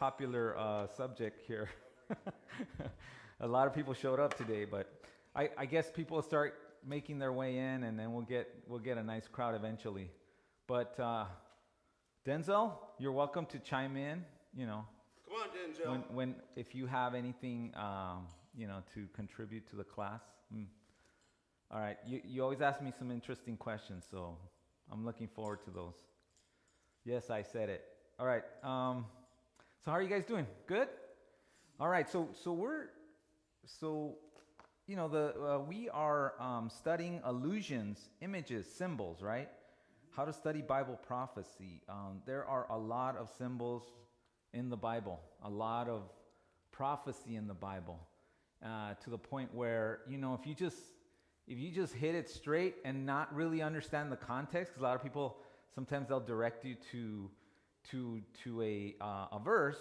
Popular subject here. A lot of people showed up today, but I guess people will start making their way in, and then we'll get a nice crowd eventually. But Denzel, you're welcome to chime in. Come on, Denzel. When if you have anything to contribute to the class. All right, you always ask me some interesting questions, so I'm looking forward to those. Yes, I said it. All right. So how are you guys doing? Good? All right. We are studying allusions, images, symbols, right? How to study Bible prophecy. There are a lot of symbols in the Bible, a lot of prophecy in the Bible, to the point where if you just hit it straight and not really understand the context, because a lot of people sometimes they'll direct you to a verse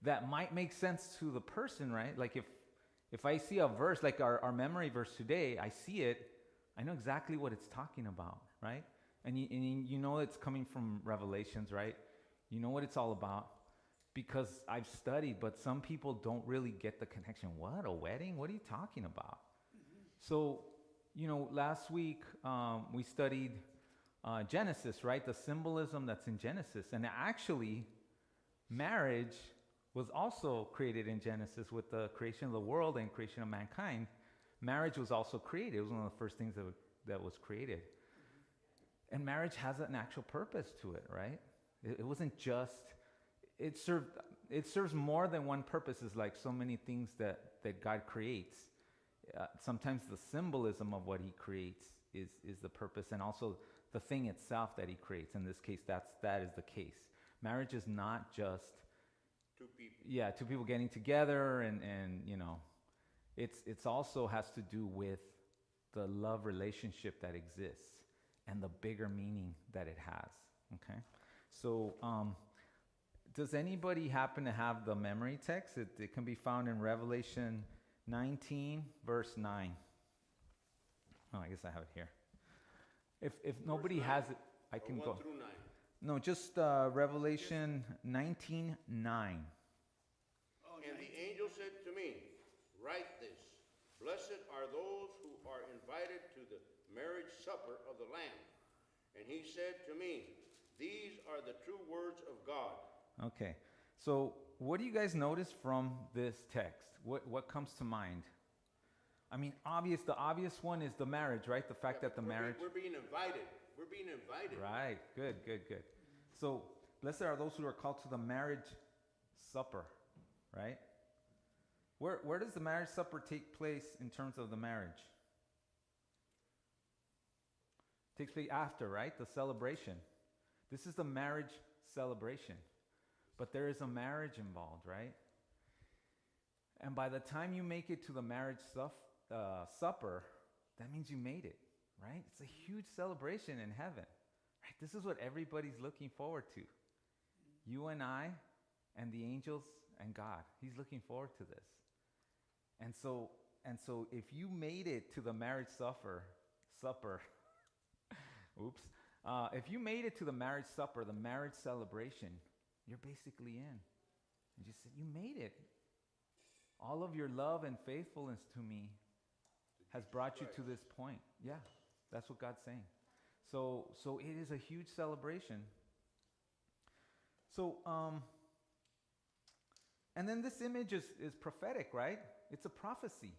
that might make sense to the person, right? Like if I see a verse, like our memory verse today, I see it, I know exactly what it's talking about, right? And you know it's coming from Revelations, right? You know what it's all about because I've studied, but some people don't really get the connection. What, a wedding? What are you talking about? Mm-hmm. So, last week we studied Genesis, right? The symbolism that's in Genesis. And actually, marriage was also created in Genesis with the creation of the world and creation of mankind. Marriage was also created. It was one of the first things that was created. And marriage has an actual purpose to it, right? It wasn't just, it serves more than one purpose, is like so many things that God creates. Sometimes the symbolism of what he creates is the purpose, and also the thing itself that he creates. In this case, that is the case. Marriage is not just two people. Yeah, two people getting together, and it's also has to do with the love relationship that exists and the bigger meaning that it has. Okay, so does anybody happen to have the memory text? It can be found in Revelation 19, verse 9. Oh, I guess I have it here. If nobody has it, I can go. 1 through 9. No, just Revelation 19:9. And the angel said to me, "Write this. Blessed are those who are invited to the marriage supper of the Lamb." And he said to me, "These are the true words of God." Okay. So what do you guys notice from this text? What comes to mind? I mean, the obvious one is the marriage, right? The fact that the marriage... We're being invited. We're being invited. Right. Good. So, blessed are those who are called to the marriage supper, right? Where does the marriage supper take place in terms of the marriage? It takes place after, right? The celebration. This is the marriage celebration. But there is a marriage involved, right? And by the time you make it to the marriage supper, that means you made it, right? It's a huge celebration in heaven, right? This is what everybody's looking forward to. You and I and the angels and God. He's looking forward to this. And so if you made it to the marriage supper, if you made it to the marriage supper, the marriage celebration, you're basically in. And you said, you made it. All of your love and faithfulness to me has brought you to this point. Yeah, that's what God's saying. So it is a huge celebration. So, and then this image is prophetic, right? It's a prophecy.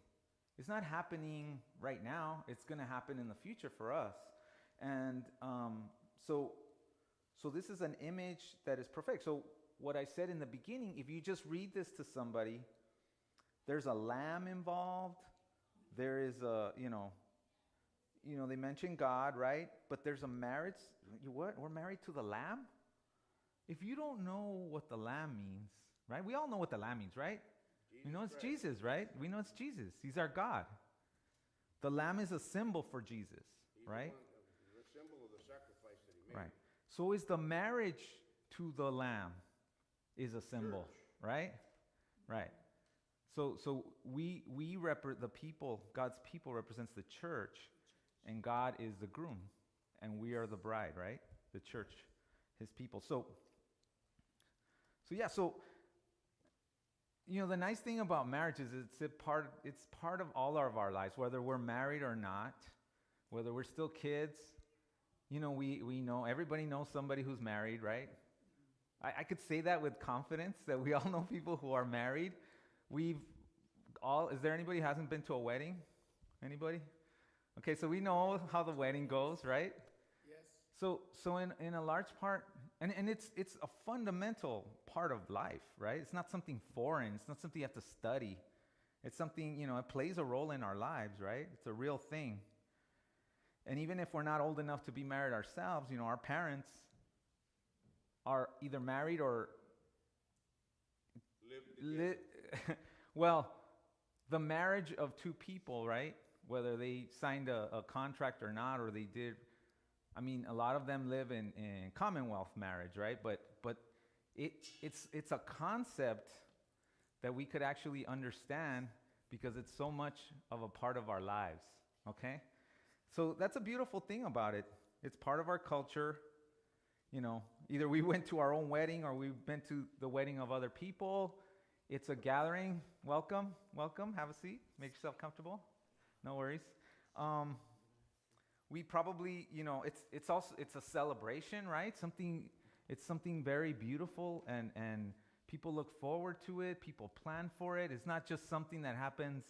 It's not happening right now. It's going to happen in the future for us. And so this is an image that is prophetic. So what I said in the beginning, if you just read this to somebody, there's a lamb involved. There is they mention God, right? But there's a marriage. What? We're married to the lamb? If you don't know what the lamb means, right? We all know what the lamb means, right? We know it's Jesus, right? We know it's Jesus. He's our God. The lamb is a symbol for Jesus, right? The symbol of the sacrifice that he made. Right. So is the marriage to the lamb is a symbol, Church. Right? Right. So we the people, God's people represents the church, and God is the groom, and we are the bride, right? The church, his people. So You know, the nice thing about marriage is it's part of all of our lives, whether we're married or not, whether we're still kids. You know, we know, everybody knows somebody who's married, right? I could say that with confidence, that we all know people who are married. Is there anybody who hasn't been to a wedding? Anybody? Okay, so we know how the wedding goes, right? Yes. So in a large part, and it's a fundamental part of life, right? It's not something foreign. It's not something you have to study. It's something, you know, it plays a role in our lives, right? It's a real thing. And even if we're not old enough to be married ourselves, you know, our parents are either married or Live together. well, the marriage of two people, right? Whether they signed a contract or not, or they did. I mean, a lot of them live in commonwealth marriage, right? But it's a concept that we could actually understand because it's so much of a part of our lives, okay? So that's a beautiful thing about it. It's part of our culture. You know, either we went to our own wedding or we've been to the wedding of other people. It's a gathering. Welcome. Have a seat. Make yourself comfortable. No worries. We probably, you know, it's a celebration, right? It's something very beautiful, and people look forward to it. People plan for it. It's not just something that happens,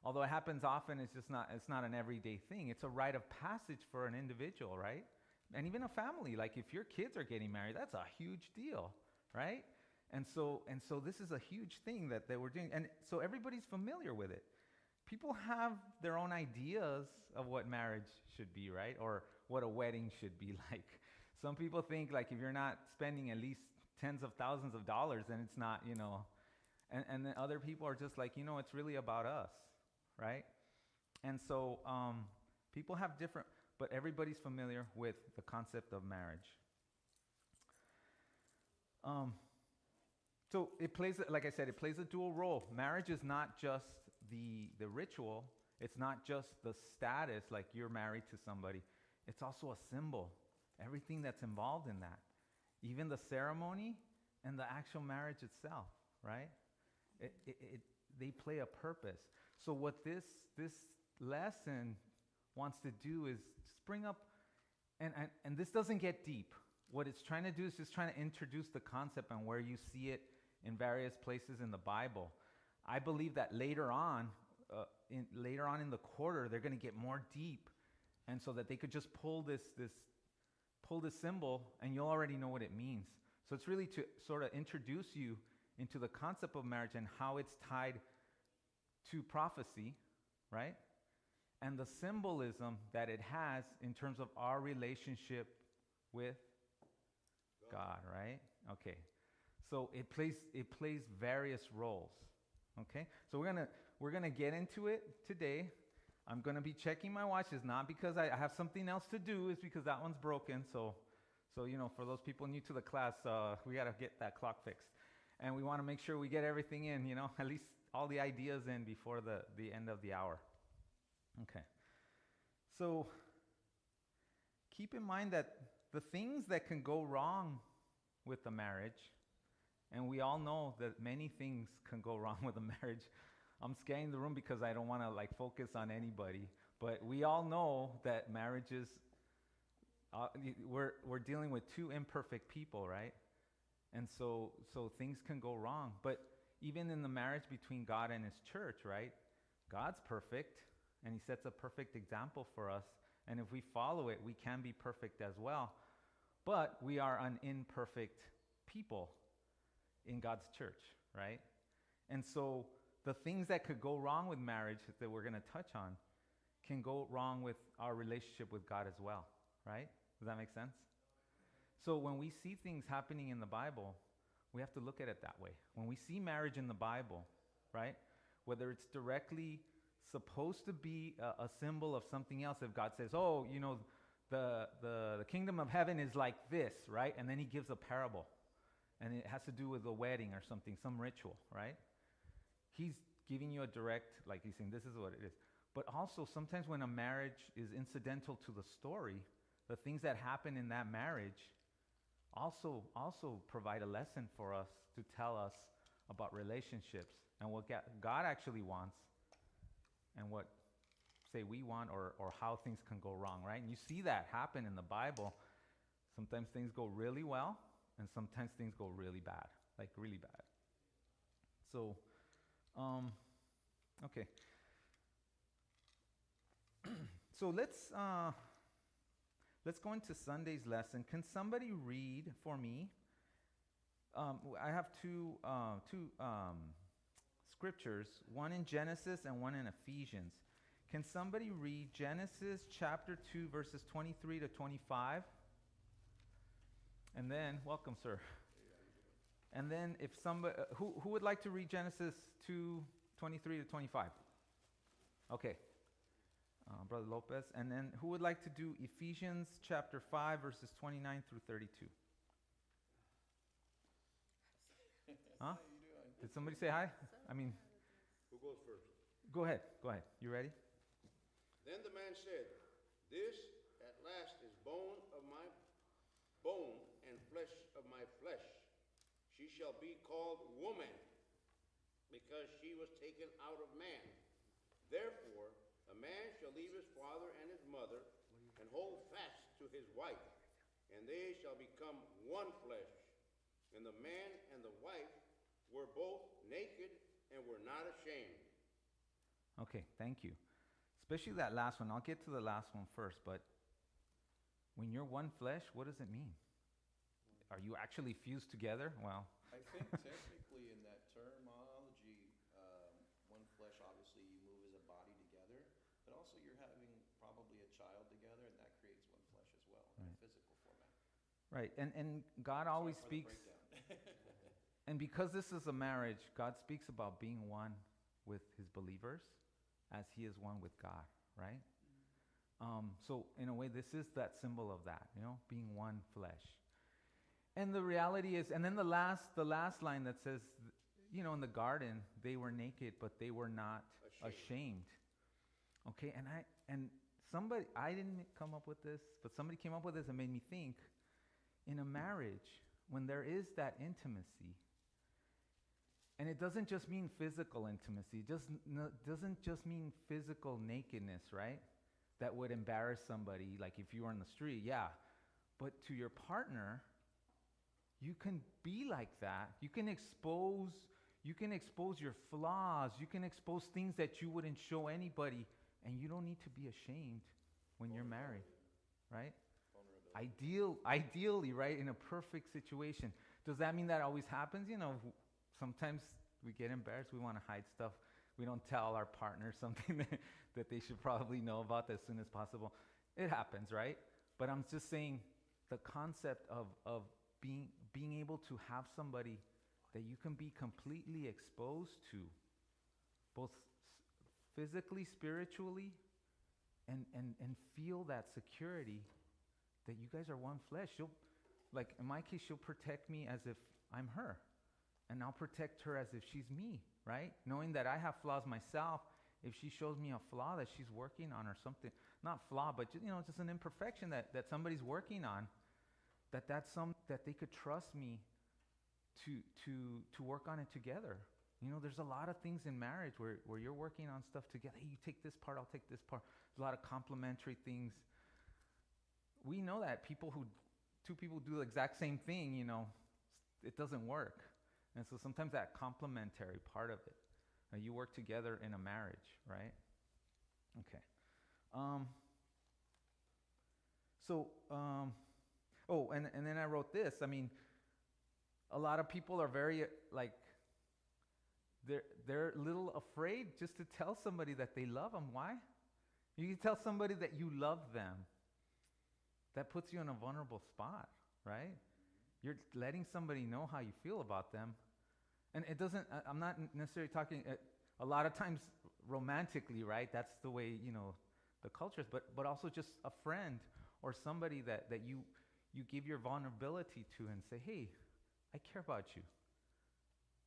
although it happens often. It's not an everyday thing. It's a rite of passage for an individual, right? And even a family. Like if your kids are getting married, that's a huge deal, right? And so this is a huge thing that we're doing, and so everybody's familiar with it. People have their own ideas of what marriage should be, right? Or what a wedding should be like. Some people think like if you're not spending at least tens of thousands of dollars, then it's not, you know. And then other people are just like, you know, it's really about us, right? And so people have different, but everybody's familiar with the concept of marriage. So it plays, like I said, it plays a dual role. Marriage is not just the ritual. It's not just the status, like you're married to somebody. It's also a symbol. Everything that's involved in that. Even the ceremony and the actual marriage itself, right? They play a purpose. So what this lesson wants to do is just bring up, and this doesn't get deep. What it's trying to do is just trying to introduce the concept and where you see it in various places in the Bible. I believe that later on in the quarter, they're going to get more deep, and so that they could just pull this symbol, and you'll already know what it means. So it's really to sort of introduce you into the concept of marriage and how it's tied to prophecy, right? And the symbolism that it has in terms of our relationship with God, right? Okay. So it plays various roles. Okay? So we're gonna get into it today. I'm gonna be checking my watch. It's not because I have something else to do, it's because that one's broken. So you know, for those people new to the class, we gotta get that clock fixed. And we wanna make sure we get everything in, you know, at least all the ideas in before the end of the hour. Okay. So keep in mind that the things that can go wrong with the marriage, and we all know that many things can go wrong with a marriage. I'm scanning the room because I don't want to like focus on anybody, but we all know that marriages, we're dealing with two imperfect people, right? And so things can go wrong. But even in the marriage between God and His church, right? God's perfect, and He sets a perfect example for us. And if we follow it, we can be perfect as well. But we are an imperfect people in God's church, right? And so the things that could go wrong with marriage that we're going to touch on can go wrong with our relationship with God as well, right? Does that make sense? So when we see things happening in the Bible, we have to look at it that way. When we see marriage in the Bible, right, whether it's directly supposed to be a symbol of something else, if God says, oh, you know, the kingdom of heaven is like this, right? And then He gives a parable. And it has to do with a wedding or something, some ritual, right? He's giving you a direct, like He's saying, this is what it is. But also, sometimes when a marriage is incidental to the story, the things that happen in that marriage also provide a lesson for us to tell us, about relationships and what God actually wants and what, say, we want or how things can go wrong, right? And you see that happen in the Bible. Sometimes things go really well, and sometimes things go really bad, like really bad. So, okay. So let's go into Sunday's lesson. Can somebody read for me? I have two scriptures, one in Genesis and one in Ephesians. Can somebody read Genesis chapter 2, verses 23 to 25? And then, welcome, sir. And then if somebody, who would like to read Genesis 2, 23 to 25? Okay. Brother Lopez. And then who would like to do Ephesians chapter 5, verses 29 through 32? Huh? Did somebody say hi? I mean, Who goes first? go ahead. You ready? Then the man said, "This at last is bone of my bone and flesh of my flesh. She shall be called woman, because she was taken out of man. Therefore, a man shall leave his father and his mother, and hold fast to his wife, and they shall become one flesh. And the man and the wife were both naked and were not ashamed." Okay, thank you. Especially that last one. I'll get to the last one first, but when you're one flesh, what does it mean? Are you actually fused together? Well, I think technically in that terminology, one flesh, obviously you move as a body together, but also you're having probably a child together, and that creates one flesh as well in a physical format. right. And God always Sorry for the speaks, breakdown. and because this is a marriage, God speaks about being one with his believers as he is one with God, right? So in a way, this is that symbol of that, being one flesh. And the reality is, and then the last line that says, in the garden, they were naked, but they were not ashamed. Okay, and somebody, I didn't come up with this, but somebody came up with this and made me think, in a marriage, when there is that intimacy, and it doesn't just mean physical intimacy, it doesn't just mean physical nakedness, right? That would embarrass somebody, like if you were on the street, yeah. But to your partner, you can be like that. You can expose your flaws. You can expose things that you wouldn't show anybody, and you don't need to be ashamed when you're married, right? Ideally, right, in a perfect situation. Does that mean that always happens? Sometimes we get embarrassed. We want to hide stuff. We don't tell our partner something that they should probably know about as soon as possible. It happens, right? But I'm just saying the concept of being able to have somebody that you can be completely exposed to, both physically, spiritually, and feel that security that you guys are one flesh. In my case, she'll protect me as if I'm her, and I'll protect her as if she's me, right? Knowing that I have flaws myself, if she shows me a flaw that she's working on or something, not flaw, but just an imperfection that somebody's working on, that they could trust me to work on it together. There's a lot of things in marriage where you're working on stuff together. Hey, you take this part, I'll take this part. There's a lot of complementary things. We know that two people do the exact same thing, it doesn't work. And so sometimes that complementary part of it, you work together in a marriage, right? Okay. And then I wrote this. I mean, a lot of people are very, they're a little afraid just to tell somebody that they love them. Why? You can tell somebody that you love them. That puts you in a vulnerable spot, right? You're letting somebody know how you feel about them. And it doesn't, I'm not necessarily talking, a lot of times romantically, right? That's the way, the culture is, but also just a friend or somebody that you give your vulnerability to and say, hey, I care about you.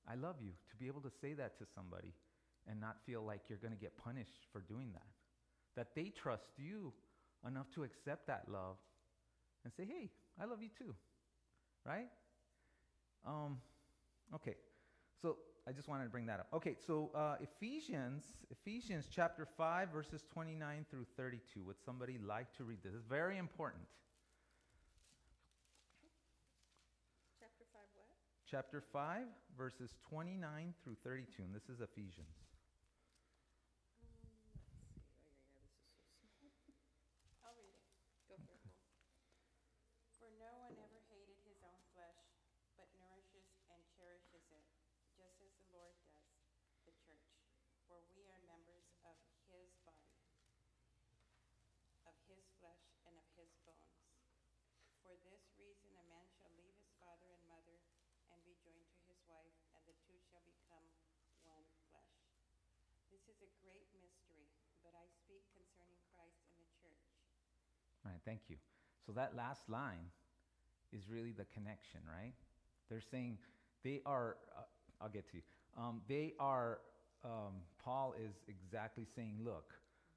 I love you. To be able to say that to somebody and not feel like you're going to get punished for doing that. That they trust you enough to accept that love and say, hey, I love you too, right? Okay, so I just wanted to bring that up. Okay, so Ephesians chapter 5, verses 29 through 32. Would somebody like to read this? It's very important. Chapter 5 what? Chapter 5, verses 29 through 32. And this is Ephesians. Let's see. Oh, yeah, this is so small. I'll read it. Go for it, Mom. For no one ever hated his own flesh, but nourishes and cherishes it, just as the Lord does the church. For we are members of his body, of his flesh and of his bones. For this reason a man shall leave his father and mother and be joined to his wife, and the two shall become one flesh. This is a great mystery, but I speak concerning Christ and the church. All right, thank you. So that last line is really the connection, right? They're saying they are, I'll get to you. Paul is exactly saying, look,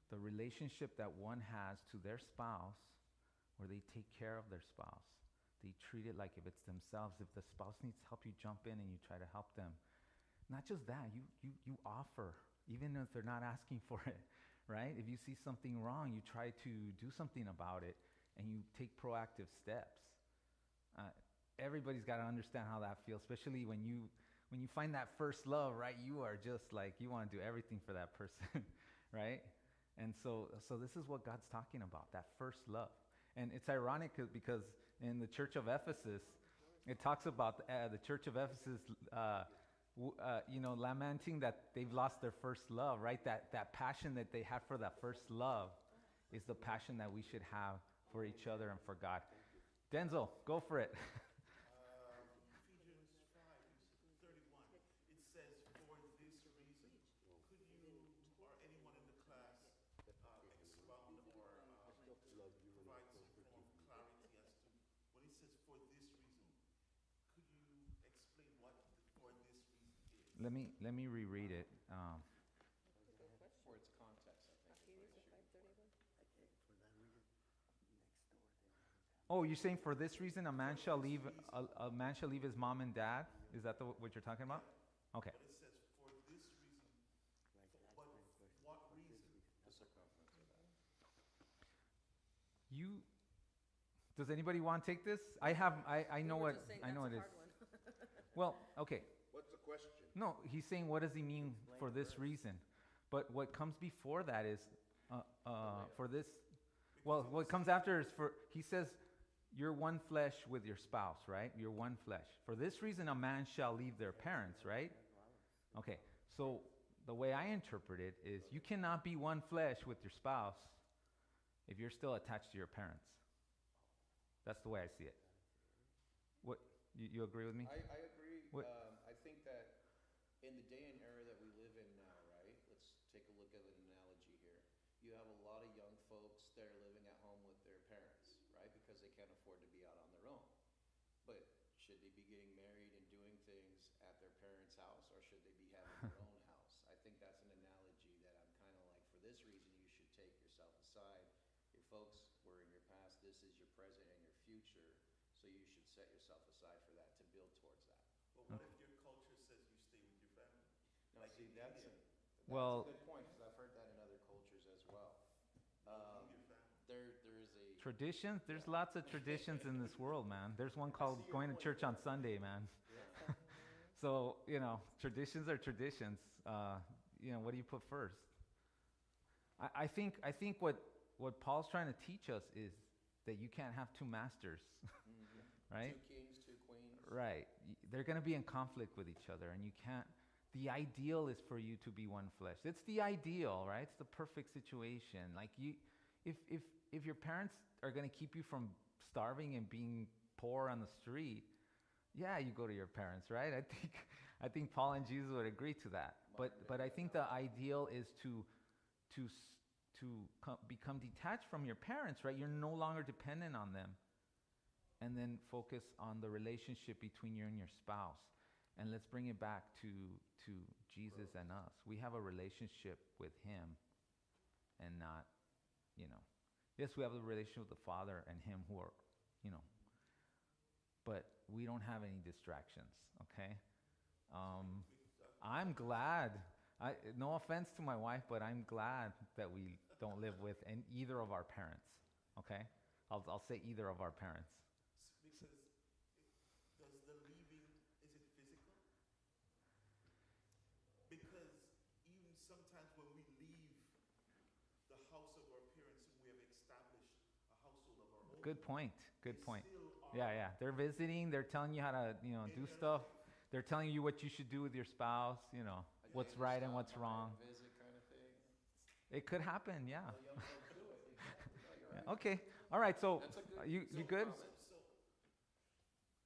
the relationship that one has to their spouse, where they take care of their spouse, they treat it like if it's themselves. If the spouse needs help, you jump in and you try to help them. Not just that, you offer, even if they're not asking for it, right? If you see something wrong, you try to do something about it, and you take proactive steps. Everybody's got to understand how that feels, especially when you find that first love, right? You are just like, you want to do everything for that person, right? And so this is what God's talking about, that first love. And it's ironic because in the Church of Ephesus, it talks about the Church of Ephesus, lamenting that they've lost their first love, right? That passion that they had for that first love is the passion that we should have for each other and for God. Denzel, go for it. Ephesians 5:31. It says, "For this reason." Could you or anyone in the class expound or provide some form of clarity as to when it says "for this reason"? Could you explain what the "for this reason" is? Let me reread it. For its context, I think. Okay, this is 531. Oh, you're saying for this reason a man shall leave his mom and dad? Is that what you're talking about? Okay. But it says "for this reason." But what reason? The circumference of that. Does anybody want to take this? I know We were what just saying I know that's it a is. hard one. Well, okay. What's the question? No, he's saying what does he mean for this reason? But what comes before that is for this. Well, what comes after is he says you're one flesh with your spouse, right? You're one flesh. For this reason a man shall leave their parents, right? Okay. So the way I interpret it is you cannot be one flesh with your spouse if you're still attached to your parents. That's the way I see it. What you agree with me? I agree. What- I think that in the day and era that we live in now, right? Let's take a look at an analogy here. You have a lot of young folks that are living at home with their parents, right? Because they can't afford to be out on their own. But should they be getting married and doing things at their parents' house, or should they be having their own house? I think that's an analogy that I'm kind of like, for this reason, you should take yourself aside. Your folks were in your past, this is your present and your future, so you should set yourself aside for that, to build towards that. But what if your culture says you stay with your family? Now, Like see, in that's India, Well- a good point, because I've heard that in other cultures as well. leave your family. There is a Traditions? There's lots of traditions in this world, man. There's one called going to church on Sunday, man. So, traditions are traditions. What do you put first? I think what Paul's trying to teach us is that you can't have two masters, right? two kings, two queens. Right. They're going to be in conflict with each other, and you can't. The ideal is for you to be one flesh. It's the ideal, right? It's the perfect situation. Like if your parents are going to keep you from starving and being poor on the street, yeah, you go to your parents, right? I think Paul and Jesus would agree to that. But I think the ideal is to become detached from your parents, right? You're no longer dependent on them. And then focus on the relationship between you and your spouse. And let's bring it back to Jesus and us. We have a relationship with him and not, yes, we have a relationship with the Father and him who are, but we don't have any distractions, okay? I'm glad. No offense to my wife, but I'm glad that we don't live with either of our parents. Okay? I'll say either of our parents. Because does the leaving, is it physical? Because even sometimes when we leave the house of our parents and we have established a household of our own. Good point. Good they point. still are Yeah. They're visiting. They're telling you how to, do their stuff. life. They're telling you what you should do with your spouse, what's right and what's wrong. Visit kind of thing. It could happen, yeah. Well, young folks do it. Exactly. No, you're Yeah, right. Okay. All right. So That's a good. you good?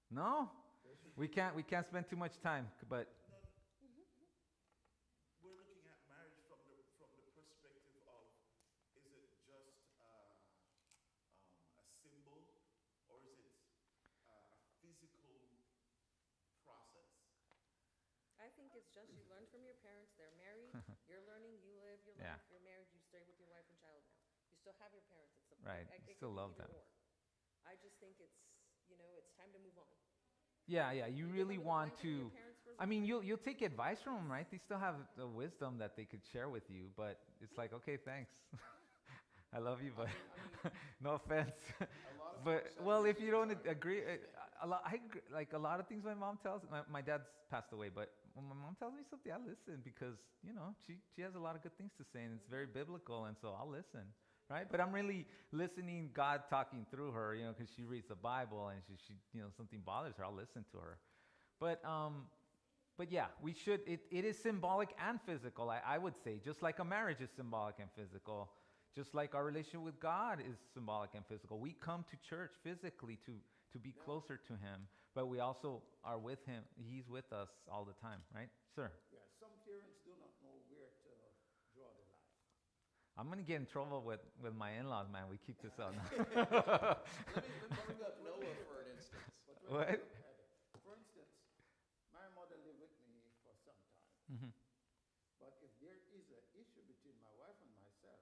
No? We can't spend too much time, but We're looking at marriage from the perspective of, is it just a symbol, or is it a physical process? I think it's just you learn from your parents, they're married, you're learning, you live your Yeah. life, you're married, you stay with your wife and child now. You still have your parents. It's Right, it could still be love either them. or. I just think it's time to move on. yeah, you give really a little want blanket to your to. parents for a I little mean, bit. you'll take advice from them, right? They still have the wisdom that they could share with you, but it's like, okay, thanks. I love you, but no offense. A lot of But folks have well, if you don't reasons on- agree, like a lot of things my mom tells. My dad's passed away, but when my mom tells me something, I listen because she has a lot of good things to say, and it's very biblical, and so I'll listen, right? But I'm really listening, God talking through her, because she reads the Bible, and she something bothers her. I'll listen to her, but yeah, we should. It is symbolic and physical. I would say, just like a marriage is symbolic and physical. Just like our relationship with God is symbolic and physical. We come to church physically to be closer to Him, but we also are with Him. He's with us all the time, right? Sir? Yeah, some parents do not know where to draw the line. I'm going to get in trouble with my in-laws, man. We keep this up. Let me bring up Noah for an instance. But What? when you look at it, for instance, my mother lived with me for some time. Mhm. But if there is an issue between my wife and myself,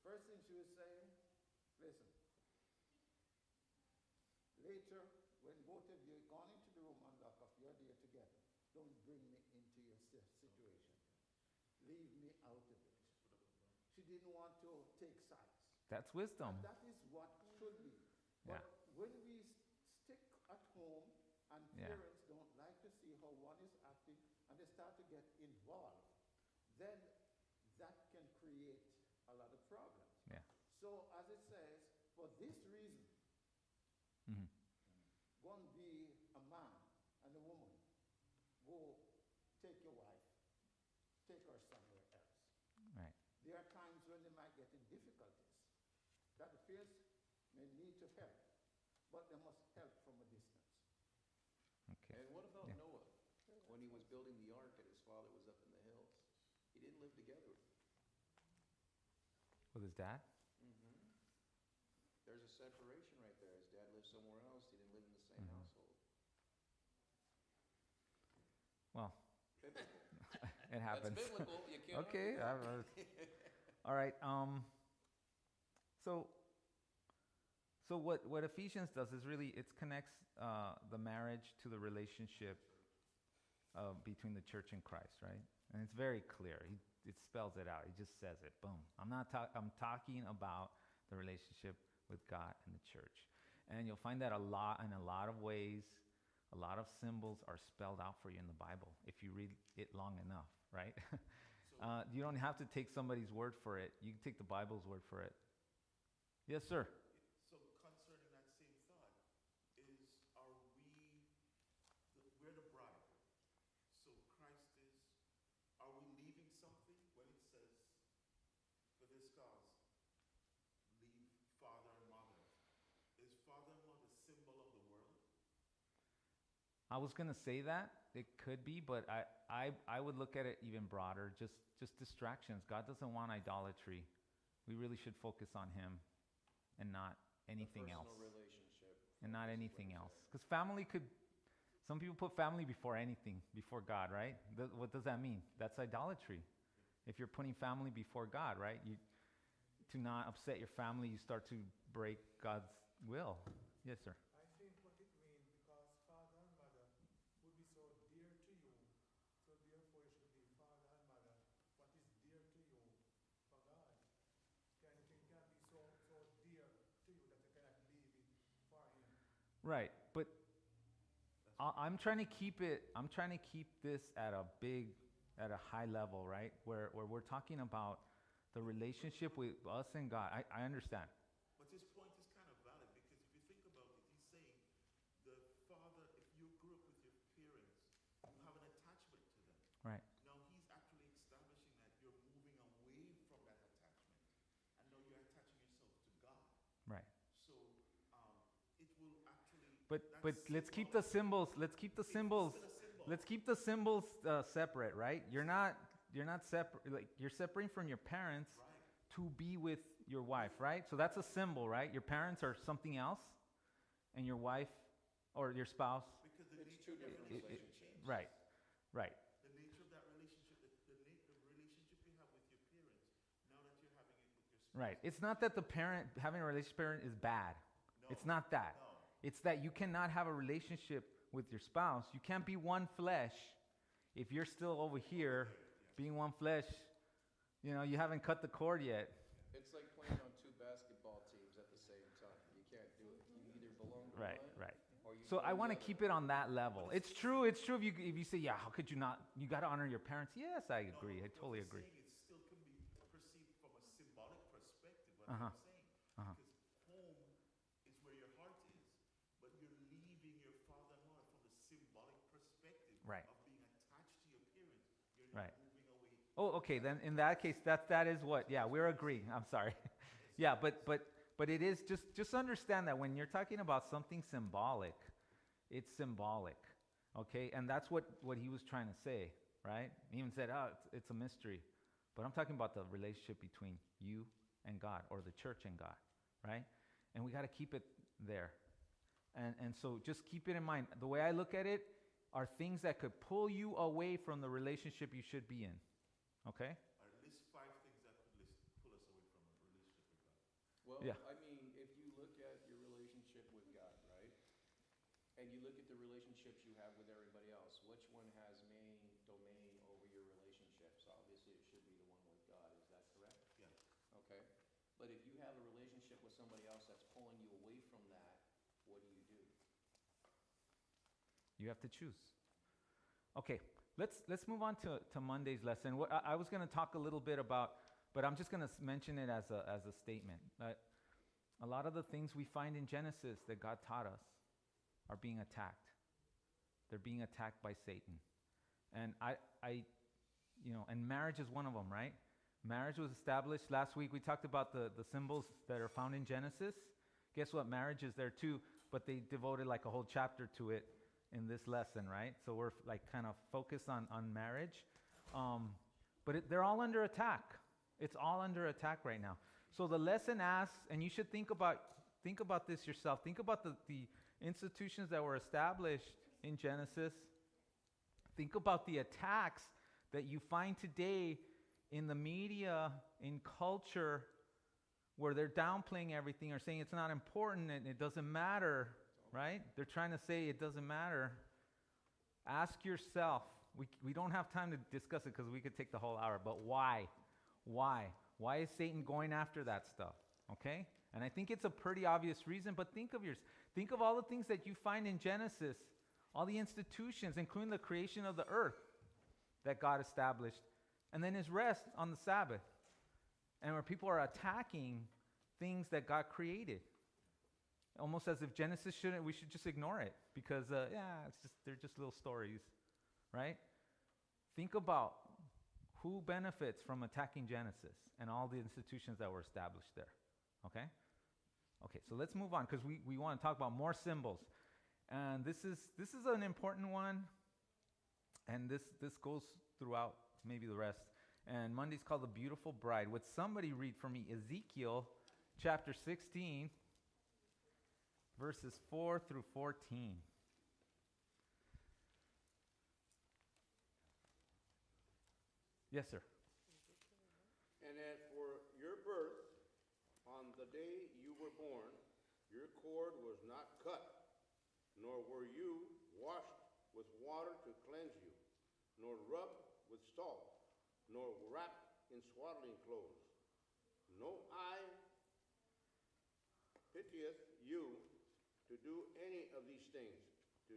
first thing she would say, listen, later, when both of you have gone into the room and lock up, you're there together. Don't bring me into your situation. Leave me out of it. She didn't want to take sides. That's wisdom. And that is what should be. Yeah. But when we stick at home and Yeah. parents don't like to see how one is acting and they start to get involved, then that can create a lot of problems. Yeah. So as it says, for this reason, Mhm. go and be a man and a woman. Go take your wife, take her somewhere else. Right. There are times when they might get in difficulties that the parents may need to help, but they must help from a distance. Okay. And what about Yeah. Noah? When he was building the ark and his father was up in the hills, he didn't live together. With his dad? There's a separation right there. His dad lived somewhere else. He didn't live in the same household. Well, Biblical. it happens. That's biblical. You can't Okay. argue that. All right. So what Ephesians does is really it connects the marriage to the relationship between the church and Christ, right? And it's very clear. It spells it out. He just says it. Boom. I'm talking about the relationship with God and the church, and you'll find that in a lot of ways. A lot of symbols are spelled out for you in the Bible if you read it long enough, right? You don't have to take somebody's word for it. You can take the Bible's word for it. Yes, sir. So concerning that same thought, we're the bride. So Christ are we leaving something when it says, for this cause, leave father and mother? Is father and mother symbol of the world? I was gonna say that it could be, but I would look at it even broader. Just distractions. God doesn't want idolatry. We really should focus on Him, and not anything else. Personal relationship. And not anything else. Because family could. Some people put family before anything, before God, right? What does that mean? That's idolatry. If you're putting family before God, right? To not upset your family, you start to break God's will. Yes, sir. I think what it means, because father and mother would be so dear to you, so therefore Right, but I'm trying to keep this at a high level, right? Where we're talking about the relationship with us and God. I understand. But his point is kind of valid because if you think about it, he's saying the father, if you grew up with your parents, you have an attachment to them. Right. Now he's actually establishing that you're moving away from that attachment, and now you're attaching yourself to God. Right. So it will actually. But that's let's keep the symbols. Let's keep the symbols. It's still a symbol. Let's keep the symbols separate, right? You're not separate. Like you're separating from your parents Right. to be with your wife, right? So that's a symbol, right? Your parents are something else, and your wife or your spouse. Because the It's nature two of that different relationship relationships. changes. Right. Right. The nature of that relationship, the relationship you have with your parents, now that you're having it with your spouse. Right. It's not that having a relationship with parent is bad. No, It's not that. No. It's that you cannot have a relationship with your spouse. You can't be one flesh if you're still over here being one flesh. You know, you haven't cut the cord yet. It's like playing on two basketball teams at the same time. You can't do it. You either belong to Right, one right. or you So I join want to the other. keep it on that level. It's true if you say, yeah, how could you not? You got to honor your parents. Yes, I agree. I totally agree. What he's saying, it still can be perceived from a symbolic perspective, what Uh-huh. I'm saying. Uh-huh. Because home is where your heart is, but you're leaving your father and mother from the symbolic perspective Right. of being attached to your parents. You're Right. not moving away. Oh, okay. Then in that case, that is what. Yeah, we're agreeing. I'm sorry. Yeah, but it is just understand that when you're talking about something symbolic, it's symbolic, okay? And that's what he was trying to say, right? He even said, "Oh, it's a mystery," but I'm talking about the relationship between you and God, or the church and God, right? And we got to keep it there, and so just keep it in mind. The way I look at it are things that could pull you away from the relationship you should be in, okay? Or at least 5 things that could pull us away from a relationship with God. Well, Yeah. I mean, if you look at your relationship with God, right? And you look at the relationships you have with everybody else, which one has main domain over your relationships? Obviously, it should be the one with God. Is that correct? Yeah. Okay. But if you have a relationship with somebody else that's pulling you away from that, what do? You have to choose. Okay, let's move on to Monday's lesson. What I was going to talk a little bit about, but I'm just going to mention it as a statement. A lot of the things we find in Genesis that God taught us are being attacked. They're being attacked by Satan, and and marriage is one of them, right? Marriage was established last week. We talked about the symbols that are found in Genesis. Guess what? Marriage is there too, but they devoted like a whole chapter to it in this lesson, right? So we're like kind of focused on marriage. But they're all under attack. It's all under attack right now. So the lesson asks, and you should think about this yourself. Think about the institutions that were established in Genesis. Think about the attacks that you find today in the media, in culture, where they're downplaying everything or saying it's not important and it doesn't matter, right? They're trying to say it doesn't matter. Ask yourself. We don't have time to discuss it because we could take the whole hour, but why? Why? Why is Satan going after that stuff? Okay? And I think it's a pretty obvious reason, but think of all the things that you find in Genesis, all the institutions, including the creation of the earth that God established, and then his rest on the Sabbath. And where people are attacking things that God created. Almost as if Genesis we should just ignore it because, they're just little stories, right? Think about who benefits from attacking Genesis and all the institutions that were established there, okay? Okay, so let's move on because we want to talk about more symbols. And this is an important one, and this goes throughout maybe the rest. And Monday's called The Beautiful Bride. Would somebody read for me Ezekiel chapter 16, verses 4 through 14? Yes, sir. And as for your birth, on the day you were born, your cord was not cut, nor were you washed with water to cleanse you, nor rubbed with salt, nor wrapped in swaddling clothes. No eye pitieth you, to do any of these things to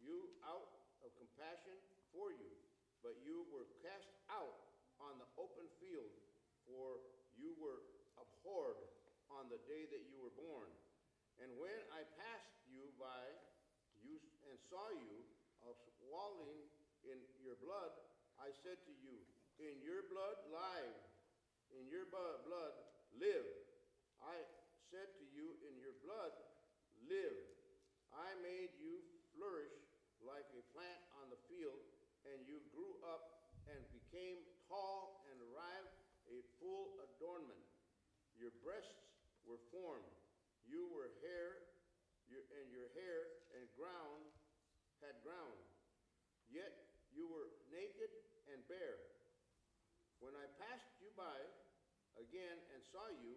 you out of compassion for you, but you were cast out on the open field, for you were abhorred on the day that you were born. And when I passed you by you and saw you walling in your blood, I said to you, in your blood live, in your blood live. I said to you, in your blood live. I made you flourish like a plant on the field, and you grew up and became tall and arrived a full adornment. Your breasts were formed. You were and your hair and had ground. Yet you were naked and bare. When I passed you by again and saw you,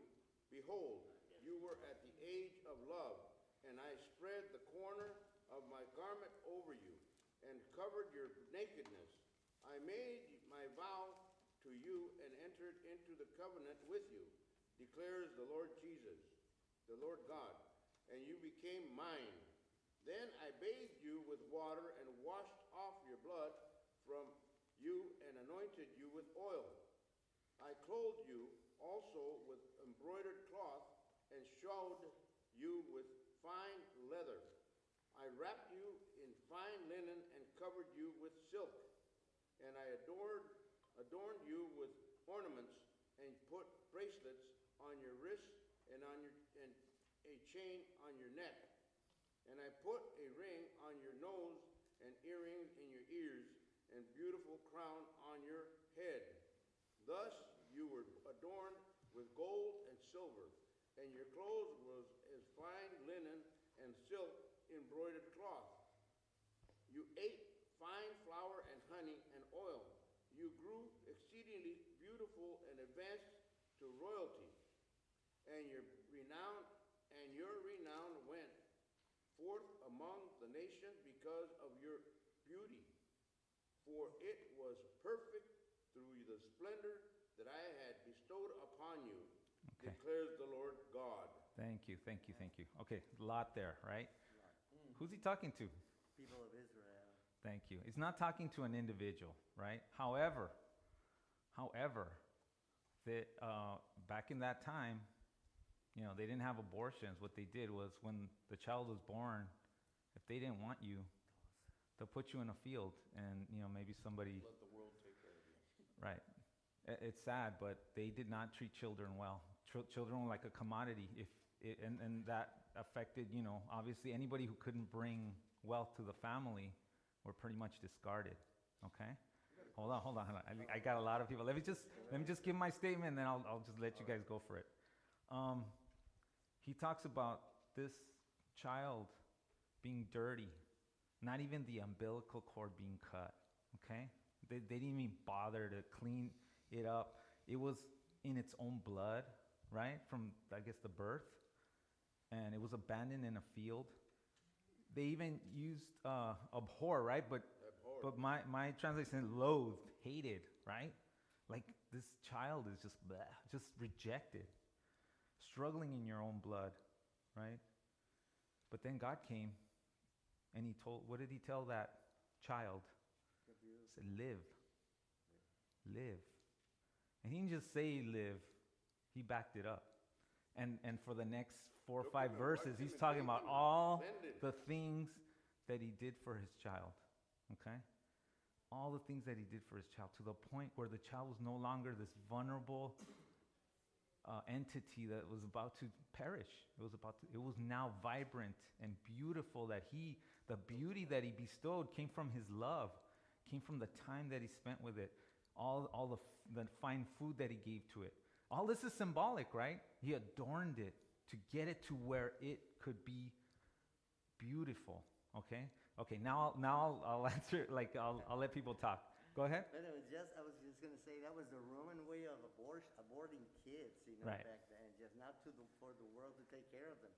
behold, you were at the age of love, and I spread the corner of my garment over you and covered your nakedness. I made my vow to you and entered into the covenant with you, declares the Lord Jesus, the Lord God, and you became mine. Then I bathed you with water and washed off your blood from you and anointed you with oil. I clothed you also with embroidered cloth and showed you with fine leather. I wrapped you in fine linen and covered you with silk. And I adorned you with ornaments and put bracelets on your wrists and a chain on your neck. And I put a ring on your nose and earrings in your ears and beautiful crown on your head. Thus you were adorned with gold and silver, and your clothes was as fine linen and silk embroidered cloth. You ate fine flour and honey and oil. You grew exceedingly beautiful and advanced to royalty, and your renown went forth among the nations because of your beauty, for it was perfect through the splendor that I had bestowed upon you, Okay. declares the Lord God. Thank you. Okay, a lot there, right? Who's he talking to? People of Israel. Thank you. He's not talking to an individual, right? However, that back in that time, they didn't have abortions. What they did was when the child was born, if they didn't want you, they'll put you in a field and, maybe somebody... Let the world take care of you. Right. It's sad, but they did not treat children well. Children were like a commodity. And that affected, obviously anybody who couldn't bring wealth to the family were pretty much discarded. Okay? Hold on. I got a lot of people. Let me just give my statement, and then I'll just let you guys go for it. He talks about this child being dirty, not even the umbilical cord being cut. Okay? They didn't even bother to clean it up. It was in its own blood, right? From, I guess, the birth. And it was abandoned in a field. They even used abhor, right? But my translation, loathed, hated, right? Like this child is just bleh, just rejected, struggling in your own blood, right? But then God came, and what did he tell that child? He said, live. And he didn't just say live, he backed it up. And for the next 4 or 5 verses, he's talking about all the things that he did for his child, okay? All the things that he did for his child, to the point where the child was no longer this vulnerable entity that was about to perish. It was now vibrant and beautiful. The beauty that he bestowed came from his love, came from the time that he spent with it, all the fine food that he gave to it. All this is symbolic, right? He adorned it to get it to where it could be beautiful. Okay. Now I'll answer. I'll let people talk. Go ahead. But I was just going to say that was the Roman way of aborting kids, Right. back then. Just not for the world to take care of them,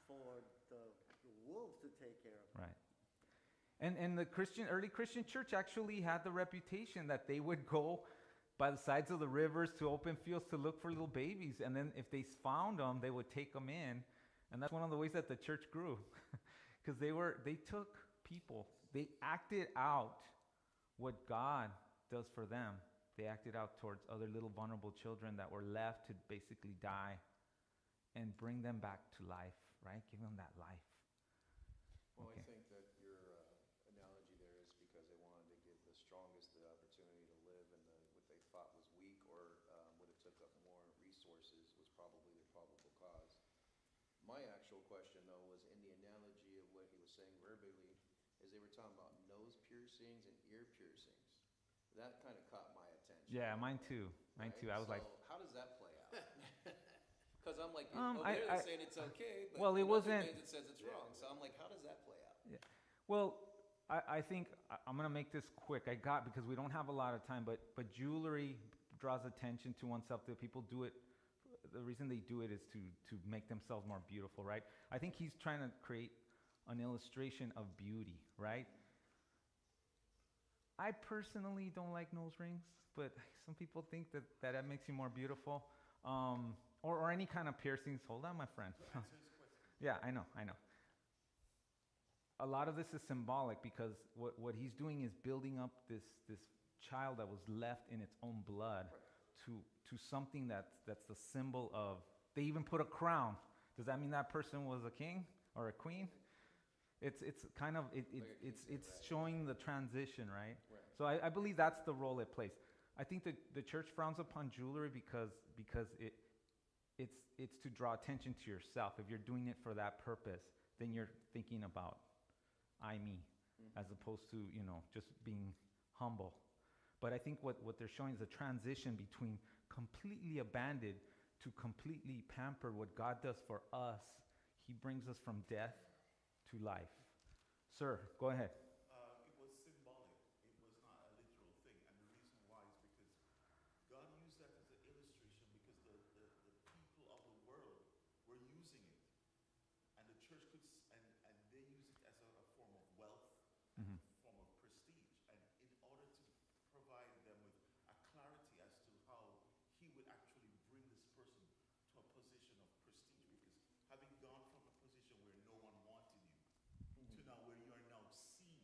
for the wolves to take care of them. Right. And the early Christian church actually had the reputation that they would go by the sides of the rivers to open fields to look for little babies. And then if they found them, they would take them in And that's one of the ways that the church grew. Because they took people, they acted out what God does for them. They acted out towards other little vulnerable children that were left to basically die and bring them back to life, right? Give them that life. Well, Okay. I think that your analogy there is because they wanted to give the strongest the opportunity to live, and what they thought was weak or would have took up more resources was probably their probable cause. My actual question, though, was in the analogy of what he was saying verbally, is they were talking about nose piercings and ear piercings. That kind of caught my attention. Yeah, mine too. Mine right? too. I was So like, how does that play out? Because I'm like, I- they're saying it's okay, but well, it in other wasn't- things it says it's wrong. So I'm like, how does that play out? yeah. Well, I think I'm going to make this quick. Because we don't have a lot of time, but jewelry draws attention to oneself. That people do it. The reason they do it is to make themselves more beautiful, right? I think he's trying to create an illustration of beauty, right? I personally don't like nose rings, but some people think that makes you more beautiful. Or any kind of piercings. Hold on, my friend. Yeah, I know. A lot of this is symbolic because what he's doing is building up this child that was left in its own blood to something that's the symbol of. They even put a crown. Does that mean that person was a king or a queen? It's kind of it's showing the transition, right? So I believe that's the role it plays. I think the church frowns upon jewelry because it's to draw attention to yourself. If you're doing it for that purpose, then you're thinking about me, as opposed to just being humble. But I think what they're showing is a transition between completely abandoned to completely pampered. What God does for us, He brings us from death to life. Sir, go ahead. It was symbolic. It was not a literal thing. And the reason why is because God used that as an illustration because the people of the world were using it. And the church and they use it as a form of wealth, Mm-hmm. form of prestige. And in order to provide them with a clarity as to how he would actually bring this person to a position of prestige, because having gone from a position where no one wanted you to now where you are now seen,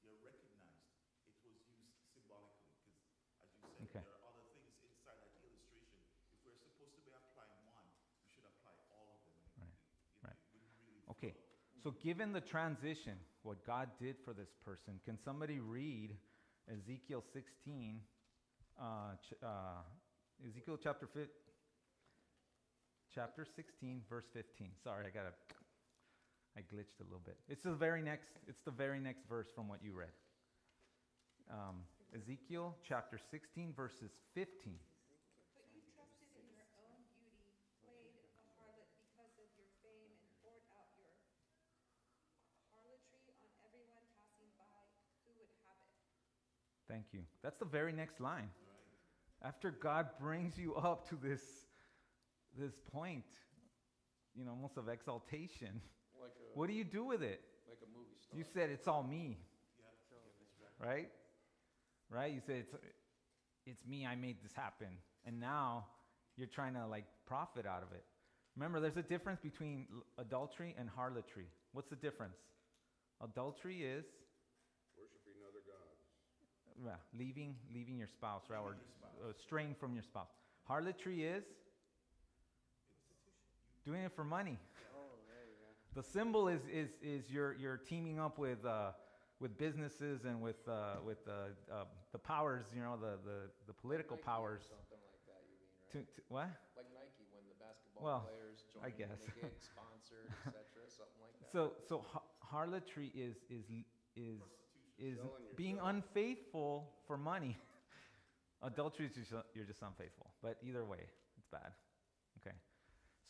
you're recognized, it was used symbolically because, as you said, Okay. there are other things inside that illustration. If we're supposed to be applying one, we should apply all of them. And Right. it wouldn't really Okay. flow. So given the transition, what God did for this person, can somebody read Ezekiel 16, Ezekiel chapter 16, verse 15. Sorry, I glitched a little bit. It's the very next verse from what you read. Ezekiel chapter 16, verses 15. But you trusted in your own beauty, played the harlot because of your fame, and poured out your harlotry on everyone passing by who would have it. Thank you. That's the very next line. After God brings you up to this point, almost of exaltation, what do you do with it? Like a movie star. You said it's all me, Yeah. right? Right? You said it's me. I made this happen, and now you're trying to profit out of it. Remember, there's a difference between adultery and harlotry. What's the difference? Adultery is Worshiping other gods. leaving your spouse, right? Or straying from your spouse. Harlotry is doing it for money. Oh, there you go. The symbol is you're teaming up with businesses and with the powers, the political Like Nike or powers. something like that, you mean, right? To what? Like Nike, when the basketball Well, players join I in guess. the gig, sponsored, etc., something like that. So harlotry is Selling being yourself. unfaithful for money. Adultery is you're just unfaithful. But either way, it's bad. Okay.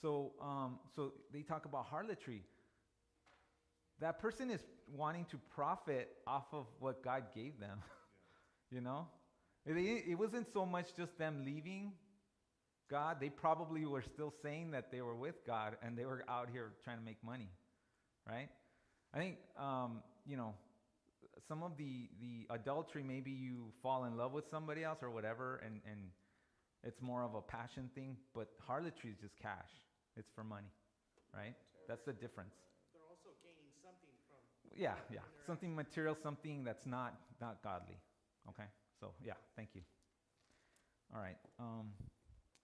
So they talk about harlotry. That person is wanting to profit off of what God gave them. It wasn't so much just them leaving God. They probably were still saying that they were with God and they were out here trying to make money, right? I think some of the adultery, maybe you fall in love with somebody else or whatever, and it's more of a passion thing. But harlotry is just cash. It's for money, right? That's the difference. They're also gaining something from. Yeah, yeah. Something material, something that's not godly. Okay? So, yeah, thank you. All right.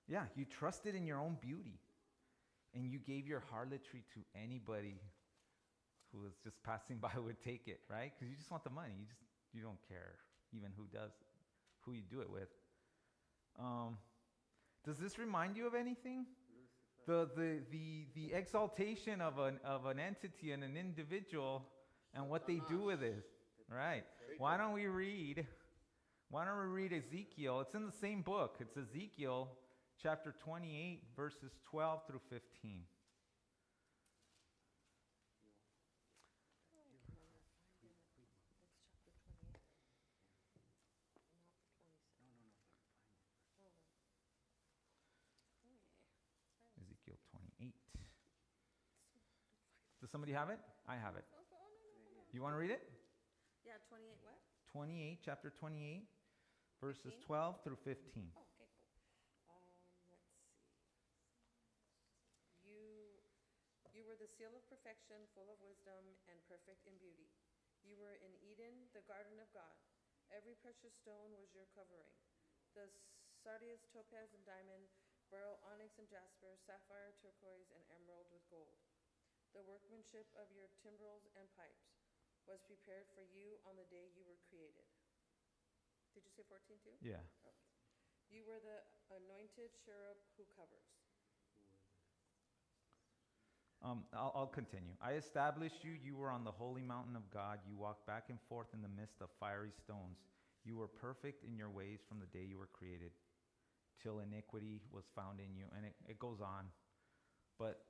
Yeah, you trusted in your own beauty. And you gave your harlotry to anybody who was just passing by would take it, right? Because you just want the money. You don't care even who you do it with. Does this remind you of anything? The exaltation of an entity and an individual and what they do with it. Right. Why don't we read Ezekiel? It's in the same book. It's Ezekiel chapter 28, verses 12 through 15. Ezekiel 28. Does somebody have it? I have it. You want to read it? Yeah, 28 what? 28, chapter 28, verses 15? 12 through 15. Oh, okay, cool. Let's see. You were the seal of perfection, full of wisdom and perfect in beauty. You were in Eden, the garden of God. Every precious stone was your covering. The sardius, topaz, and diamond, beryl, onyx, and jasper, sapphire, turquoise, and emerald with gold. The workmanship of your timbrels and pipes was prepared for you on the day you were created. Did you say 14 too? Yeah. Okay. You were the anointed cherub who covers. I'll continue. I established you. You were on the holy mountain of God. You walked back and forth in the midst of fiery stones. You were perfect in your ways from the day you were created, till iniquity was found in you. And it goes on. But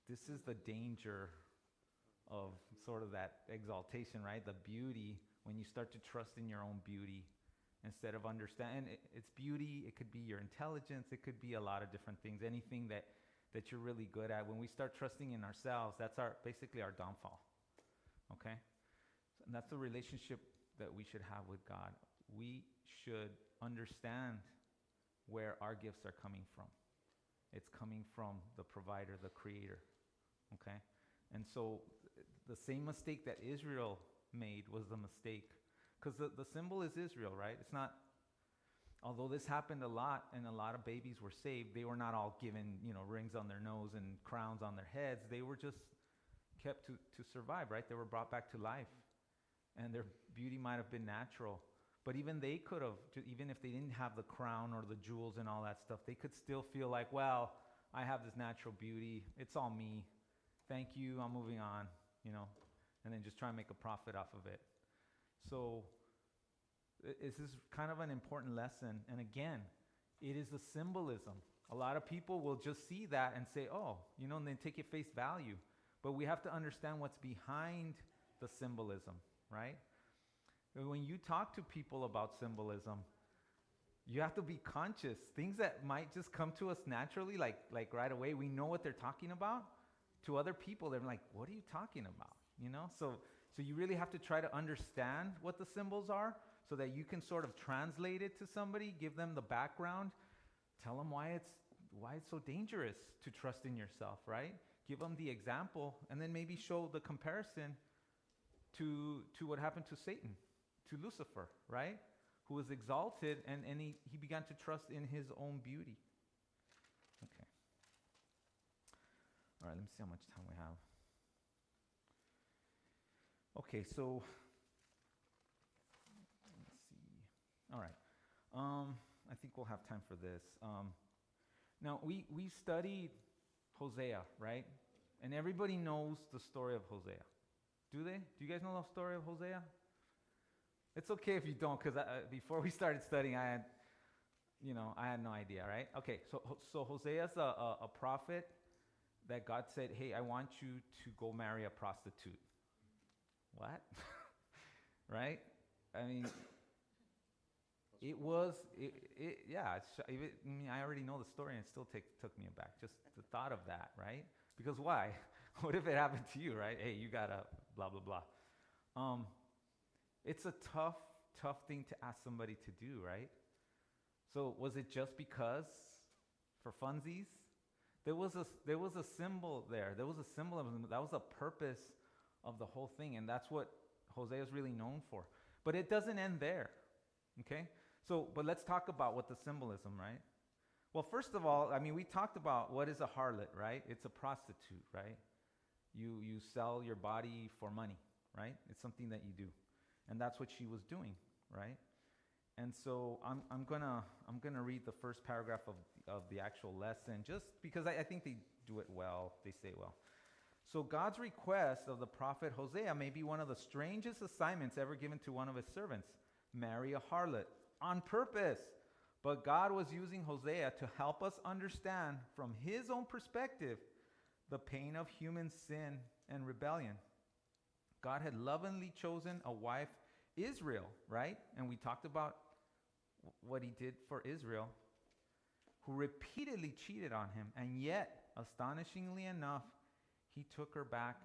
this is the danger of sort of that exaltation, right? The beauty, when you start to trust in your own beauty instead of understand. It's beauty. It could be your intelligence. It could be a lot of different things. Anything that you're really good at. When we start trusting in ourselves, that's basically our downfall. Okay? And that's the relationship that we should have with God. We should understand where our gifts are coming from. It's coming from the provider, the creator. Okay? And so the same mistake that Israel made was the mistake. Because the symbol is Israel, right? It's not, although this happened a lot and a lot of babies were saved, they were not all given, rings on their nose and crowns on their heads. They were just kept to survive, right? They were brought back to life. And their beauty might have been natural. But even they could have, even if they didn't have the crown or the jewels and all that stuff, they could still feel like, well, I have this natural beauty. It's all me. Thank you. I'm moving on, and then just try and make a profit off of it. So this is kind of an important lesson. And again, it is the symbolism. A lot of people will just see that and say, oh, and then take it face value. But we have to understand what's behind the symbolism, right? When you talk to people about symbolism, you have to be conscious. Things that might just come to us naturally, like right away, we know what they're talking about. To other people, they're like, what are you talking about? So you really have to try to understand what the symbols are so that you can sort of translate it to somebody, give them the background, tell them why it's so dangerous to trust in yourself, right? Give them the example, and then maybe show the comparison to what happened to Satan, to Lucifer, right? Who was exalted, and he began to trust in his own beauty. Okay. All right, let me see how much time we have. Okay, so let's see. All right. I think we'll have time for this. Now, we studied Hosea, right? And everybody knows the story of Hosea. Do they? Do you guys know the story of Hosea? It's okay if you don't, because before we started studying, I had no idea, right? Okay, so Hosea's a prophet that God said, hey, I want you to go marry a prostitute. What? Right? I mean, I already know the story, and it still took me aback, just the thought of that, right? Because why? What if it happened to you, right? Hey, you gotta blah, blah, blah. It's a tough thing to ask somebody to do, right? So was it just because, for funsies, There was a symbol there. There was a symbolism. That was the purpose of the whole thing, and that's what Hosea is really known for. But it doesn't end there, okay? So, but let's talk about what the symbolism, right? Well, first of all, I mean, we talked about what is a harlot, right? It's a prostitute, right? You sell your body for money, right? It's something that you do, and that's what she was doing, right? And so I'm gonna read the first paragraph of the actual lesson, just because I think they do it well. They say it well. So God's request of the prophet Hosea may be one of the strangest assignments ever given to one of his servants: marry a harlot on purpose. But God was using Hosea to help us understand from his own perspective the pain of human sin and rebellion. God had lovingly chosen a wife, Israel, right? And we talked about what he did for Israel, who repeatedly cheated on him. And yet, astonishingly enough, he took her back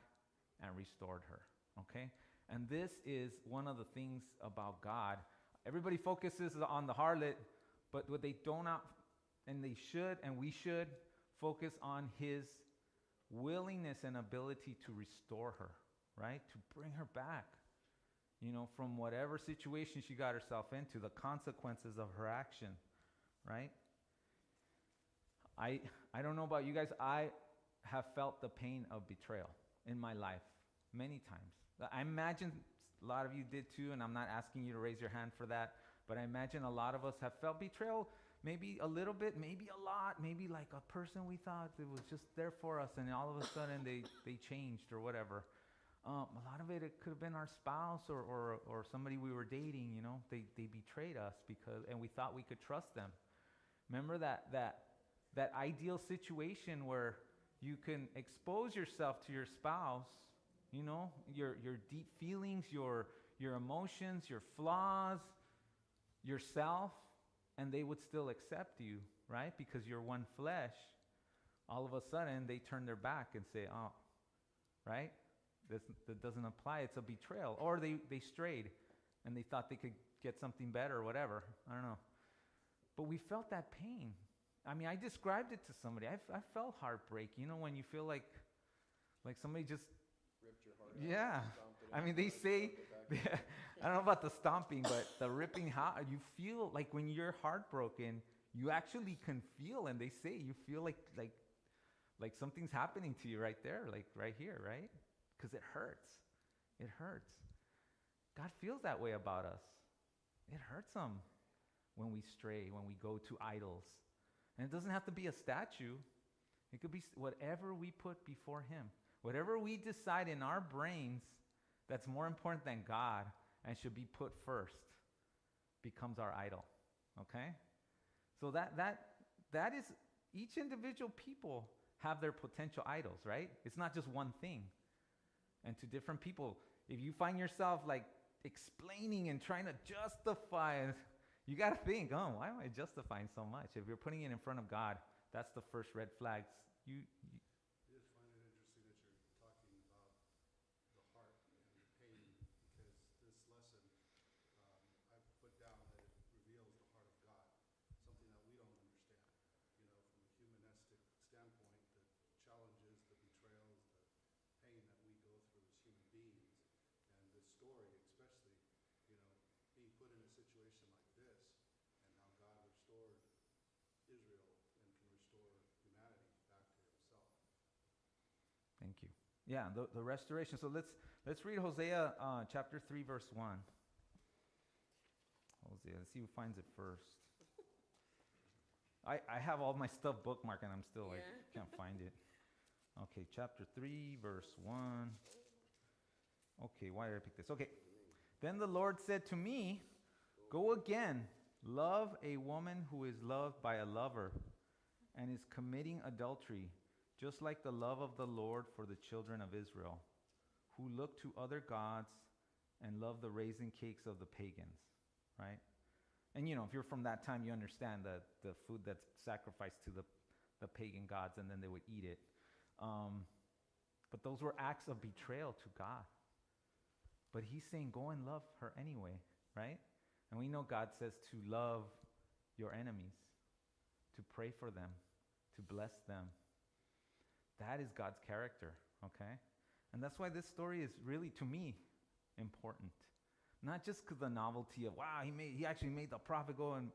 and restored her, okay? And this is one of the things about God. Everybody focuses on the harlot, but what they do not, and they should, and we should, focus on his willingness and ability to restore her, right? To bring her back, from whatever situation she got herself into, the consequences of her action, right? I don't know about you guys. I have felt the pain of betrayal in my life many times. I imagine a lot of you did too, and I'm not asking you to raise your hand for that, but I imagine a lot of us have felt betrayal, maybe a little bit, maybe a lot, maybe like a person we thought that was just there for us, and all of a sudden they changed or whatever. A lot of it could have been our spouse or somebody we were dating, they betrayed us and we thought we could trust them. Remember that ideal situation where you can expose yourself to your spouse, your deep feelings, your emotions, your flaws, yourself, and they would still accept you, right? Because you're one flesh. All of a sudden, they turn their back and say, oh, right? That doesn't apply. It's a betrayal. Or they strayed, and they thought they could get something better or whatever. I don't know. But we felt that pain. I mean, I described it to somebody. I felt heartbreak, when you feel like somebody just Ripped your heart yeah. out, stomped it I out, mean, they put say, it back. I don't know about the stomping, but the ripping, you feel like when you're heartbroken, you actually can feel, and they say you feel like something's happening to you right there, like right here, right? Because it hurts. It hurts. God feels that way about us. It hurts him when we stray, when we go to idols. And it doesn't have to be a statue. It could be whatever we put before him. Whatever we decide in our brains that's more important than God and should be put first becomes our idol. Okay? So that is, each individual people have their potential idols, right? It's not just one thing. And to different people, if you find yourself like explaining and trying to justify, you got to think, oh, why am I justifying so much? If you're putting it in front of God, that's the first red flag. You I just find it interesting that you're talking about the heart and the pain, because this lesson, I've put down that it reveals the heart of God, something that we don't understand. From a humanistic standpoint, the challenges, the betrayals, the pain that we go through as human beings, and this story especially, being put in a situation like this, and how God restored Israel and can restore humanity back to himself. Thank you. Yeah, the restoration. So let's read Hosea chapter 3, verse 1. Hosea, let's see who finds it first. I have all my stuff bookmarked and I'm still can't find it. Okay, chapter 3, verse 1. Okay, why did I pick this? Okay. Then the Lord said to me, go again, love a woman who is loved by a lover and is committing adultery, just like the love of the Lord for the children of Israel, who look to other gods and love the raisin cakes of the pagans, right? And if you're from that time, you understand the food that's sacrificed to the pagan gods, and then they would eat it. But those were acts of betrayal to God. But he's saying, go and love her anyway, right? And we know God says to love your enemies, to pray for them, to bless them, That is God's character, okay? And that's why this story is really, to me, important. Not just because the novelty of, wow, he actually made the prophet go, and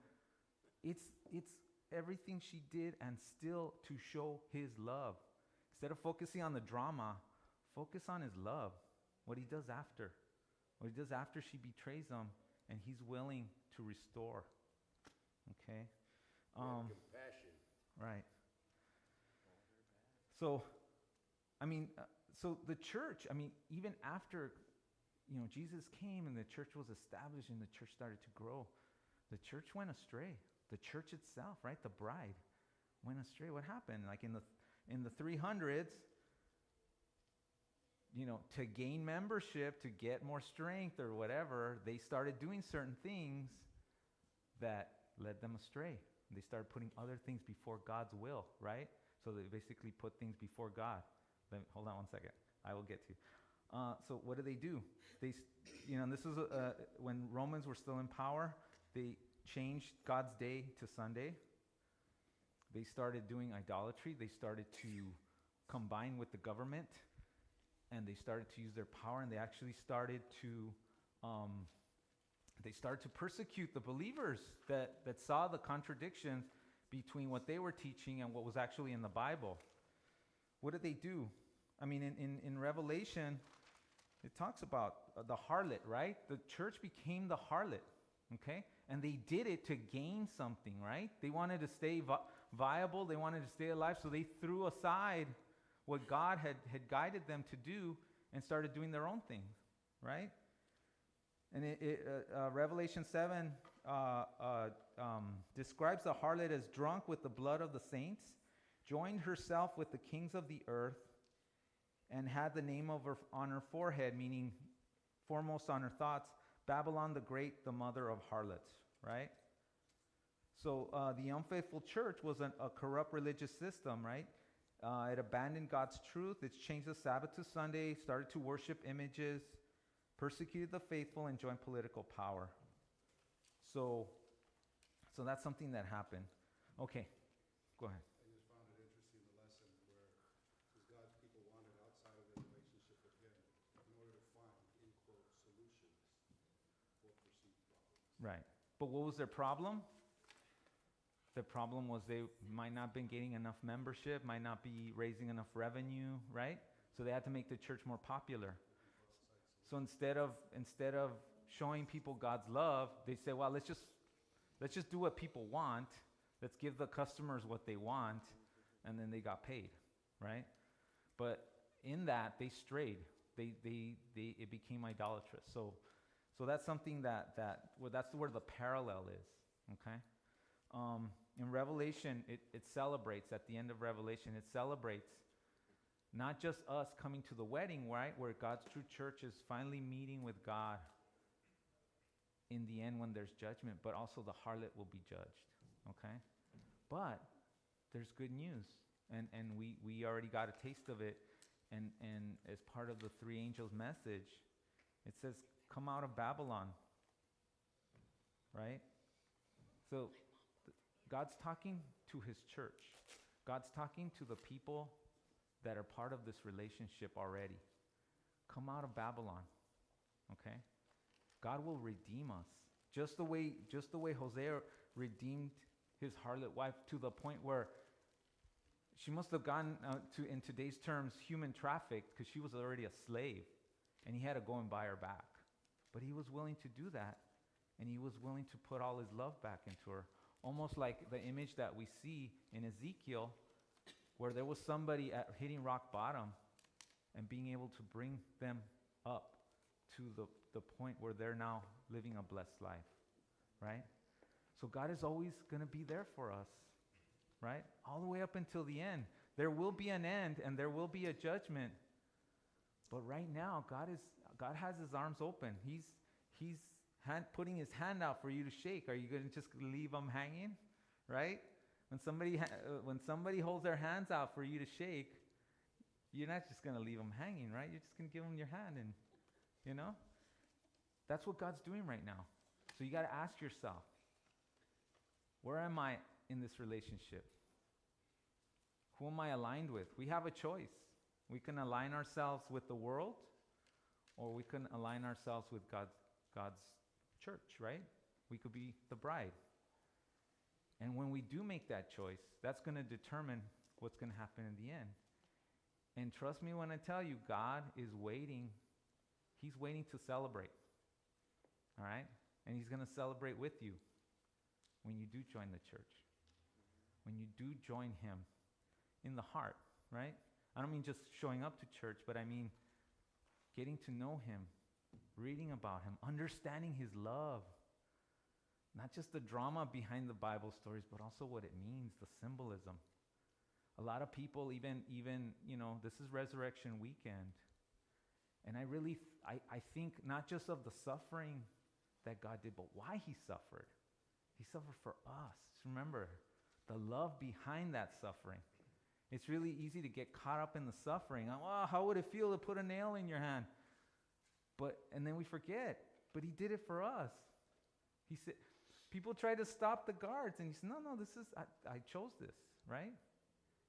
it's everything she did, and still to show his love. Instead of focusing on the drama, focus on his love, what he does after. What he does after she betrays him, and he's willing to restore. Okay? Compassion. Right. So, so the church, even after, Jesus came and the church was established and the church started to grow, the church went astray. The church itself, right, the bride, went astray. What happened? Like in the 300s, to gain membership, to get more strength or whatever, they started doing certain things that led them astray. They started putting other things before God's will, right? So they basically put things before God. Hold on one second. I will get to you. So what do? They, and this was when Romans were still in power. They changed God's day to Sunday. They started doing idolatry. They started to combine with the government, and they started to use their power. And they actually started to persecute the believers that saw the contradictions between what they were teaching and what was actually in the Bible. What did they do? In Revelation, it talks about the harlot, right? The church became the harlot, okay? And they did it to gain something, right? They wanted to stay viable. They wanted to stay alive, so they threw aside what God had guided them to do and started doing their own thing, right? And Revelation 7 describes the harlot as drunk with the blood of the saints, joined herself with the kings of the earth, and had the name on her forehead, meaning foremost on her thoughts, Babylon the Great, the mother of harlots, right? So the unfaithful church was a corrupt religious system, right? It abandoned God's truth. It's changed the Sabbath to Sunday, started to worship images, persecuted the faithful, and joined political power. So that's something that happened. Okay, go ahead. I just found it interesting, the lesson where because God's people wandered outside of their relationship with him in order to find, in quote, solutions for perceived problems. Right. But what was their problem? The problem was they might not been getting enough membership, might not be raising enough revenue, right? So they had to make the church more popular. So instead of showing people God's love, they say, well, let's just do what people want. Let's give the customers what they want, and then they got paid, right? But in that, they strayed. It became idolatrous. So that's something that's where the parallel is, okay? In Revelation, it celebrates, at the end of Revelation, it celebrates not just us coming to the wedding, right, where God's true church is finally meeting with God in the end when there's judgment, but also the harlot will be judged, okay? But there's good news, and we already got a taste of it, and as part of the three angels' message, it says, come out of Babylon, right? So God's talking to his church. God's talking to the people that are part of this relationship already. Come out of Babylon, okay? God will redeem us. Just the way Hosea redeemed his harlot wife to the point where she must have gone in today's terms, human trafficked, because she was already a slave, and he had to go and buy her back. But he was willing to do that, and he was willing to put all his love back into her. Almost like the image that we see in Ezekiel, where there was somebody hitting rock bottom and being able to bring them up to the point where they're now living a blessed life, right? So God is always going to be there for us, right? All the way up until the end. There will be an end and there will be a judgment. But right now, God has his arms open. He's putting his hand out for you to shake. Are you going to just leave him hanging, right? When somebody holds their hands out for you to shake, you're not just going to leave them hanging, right? You're just going to give them your hand, and that's what God's doing right now. So you got to ask yourself, where am I in this relationship? Who am I aligned with? We have a choice. We can align ourselves with the world, or we can align ourselves with God's church, right? We could be the bride. And when we do make that choice, that's going to determine what's going to happen in the end. And trust me when I tell you, God is waiting. He's waiting to celebrate. All right? And he's going to celebrate with you when you do join the church. When you do join him in the heart, right? I don't mean just showing up to church, but I mean getting to know him, reading about him, understanding his love. Not just the drama behind the Bible stories, but also what it means, the symbolism. A lot of people, even this is Resurrection Weekend. And I think not just of the suffering that God did, but why he suffered. He suffered for us. Remember, the love behind that suffering. It's really easy to get caught up in the suffering. Oh, how would it feel to put a nail in your hand? And then we forget. But he did it for us. He said, people try to stop the guards, and he said, no, I chose this, right?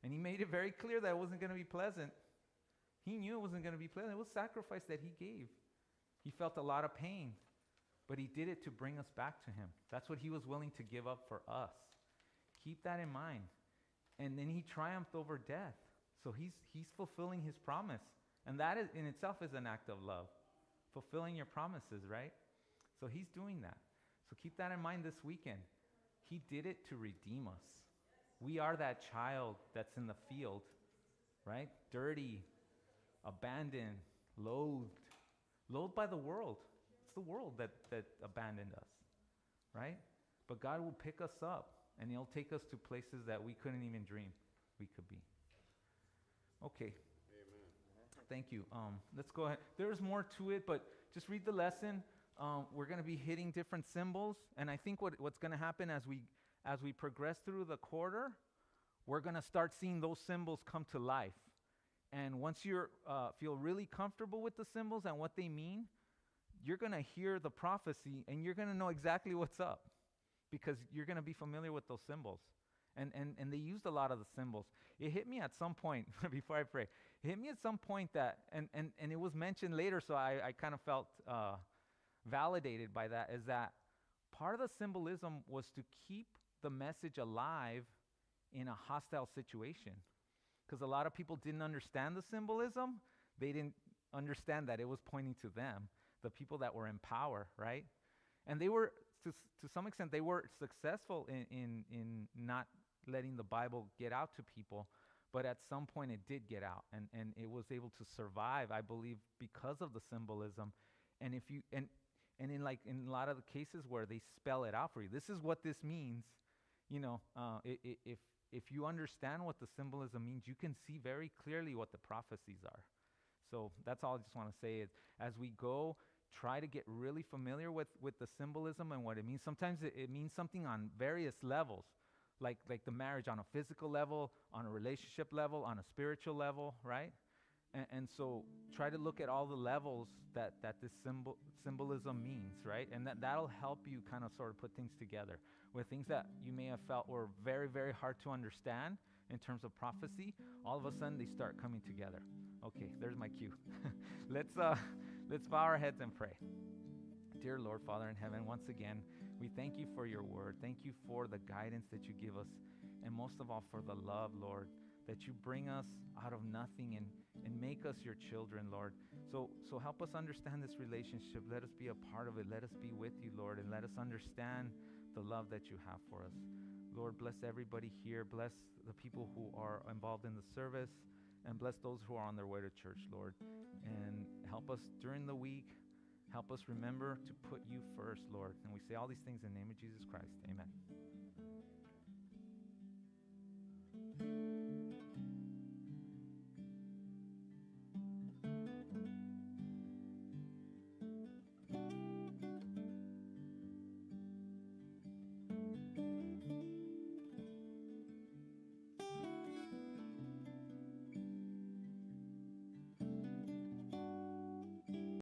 And he made it very clear that it wasn't going to be pleasant. He knew it wasn't going to be pleasant. It was sacrifice that he gave. He felt a lot of pain, but he did it to bring us back to him. That's what he was willing to give up for us. Keep that in mind. And then he triumphed over death. So he's fulfilling his promise. And that is, in itself is an act of love. Fulfilling your promises, right? So he's doing that. So keep that in mind this weekend. He did it to redeem us. We are that child that's in the field, right? Dirty, abandoned, loathed by the world. It's the world that abandoned us, right? But God will pick us up, and he'll take us to places that we couldn't even dream we could be. Okay. Amen. Thank you. Let's go ahead. There's more to it, but just read the lesson. We're going to be hitting different symbols, and I think what's going to happen as we progress through the quarter, we're going to start seeing those symbols come to life. And once you feel really comfortable with the symbols and what they mean, you're going to hear the prophecy, and you're going to know exactly what's up, because you're going to be familiar with those symbols. And they used a lot of the symbols. It hit me at some point, before I pray, it hit me at some point that, and it was mentioned later, so I kind of felt validated by that, is that part of the symbolism was to keep the message alive in a hostile situation. Because a lot of people didn't understand the symbolism. They didn't understand that it was pointing to them, the people that were in power, right? And they were, to some extent, they were successful in not letting the Bible get out to people, but at some point it did get out, and it was able to survive, I believe, because of the symbolism. And if you and in a lot of the cases where they spell it out for you, this is what this means. If you understand what the symbolism means, you can see very clearly what the prophecies are. So that's all I just want to say is, as we go, try to get really familiar with the symbolism and what it means. Sometimes it means something on various levels, like the marriage on a physical level, on a relationship level, on a spiritual level, right? And so try to look at all the levels that this symbolism means, right? And that'll help you kind of sort of put things together. With things that you may have felt were very, very hard to understand in terms of prophecy, all of a sudden they start coming together. Okay, there's my cue. Let's bow our heads and pray. Dear Lord, Father in heaven, once again, we thank you for your word. Thank you for the guidance that you give us, and most of all for the love, Lord, that you bring us out of nothing and make us your children, Lord. So help us understand this relationship. Let us be a part of it. Let us be with you, Lord, and let us understand the love that you have for us. Lord, bless everybody here. Bless the people who are involved in the service, and bless those who are on their way to church, Lord. And help us during the week. Help us remember to put you first, Lord. And we say all these things in the name of Jesus Christ. Amen.